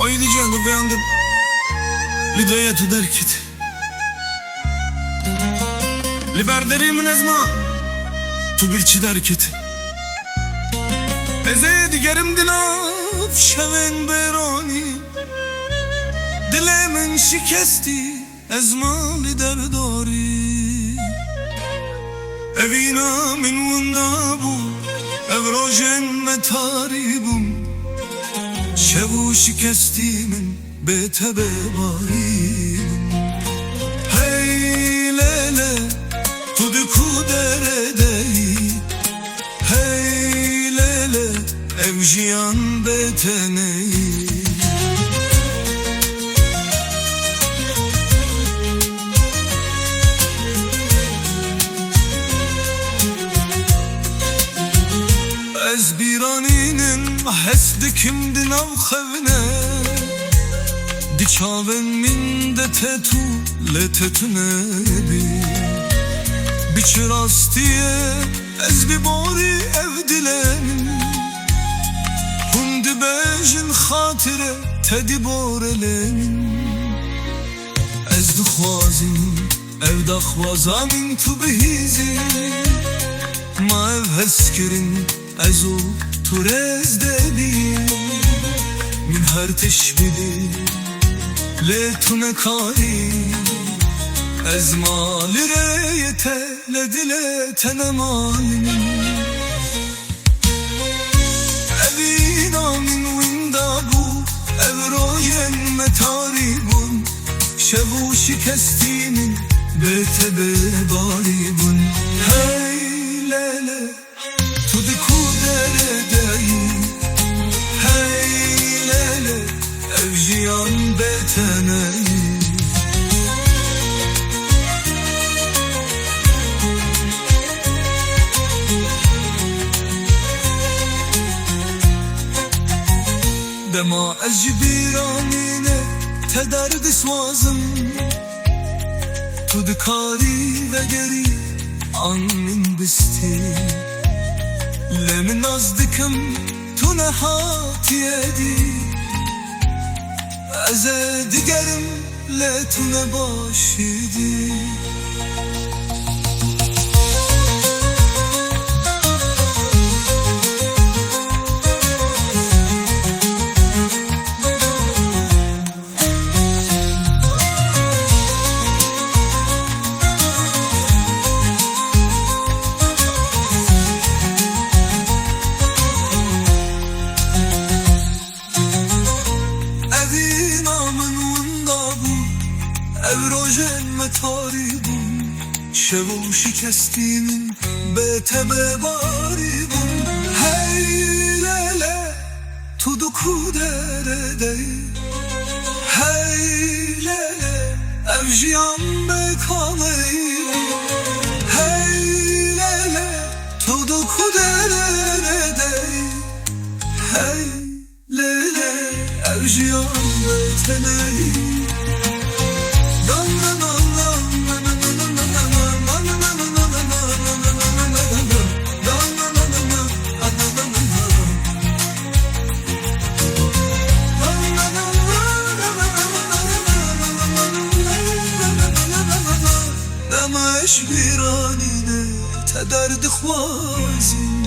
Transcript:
Haydi canım beğendim Lideye tu derkit Liberderi min ezma Tu bilçi derkit Eze digerim dilap şeven berani Dilemin şikesti ezma lider dori Evina min vundabu Evrojen metaribum Şevu şikestimin betebe barim Hey lele tudiku deredeyi Hey lele evjiyan beteneyi Ez biraninin hesdikimdin av xevne Diçaven min de tetu le tetunebi Biçi rastiye ez bi bori ev dilemin Hundi bejin xatire tedi borelemin Ez dixwazim ev daxwazamin tu bihizi Ma ev heskirin Ez o tu rez dedi Min her teşbidi Le tu nekari Ez mali reyete Le dile tenemalini Evina min winda bu Evroyen metaribun Şevu şikestimin Betebe baribun Hey lele Tudiku deredeyi Hey lele evjiyan beteneyi Dema ez jibiranine te derdi swazım Tudikari ve geri an min bisti Lemin nazdikim tu nehatiyedi Eze digerim le tu ne başidi Evrojen metaribun Şevu şikestimin betebe baribun Hey lele tuduku deredeyi Hey lele evjiyan bekaneyi Hey lele tuduku deredeyi Hey lele evjiyan beteneyi Eş biranine te derdi xwazim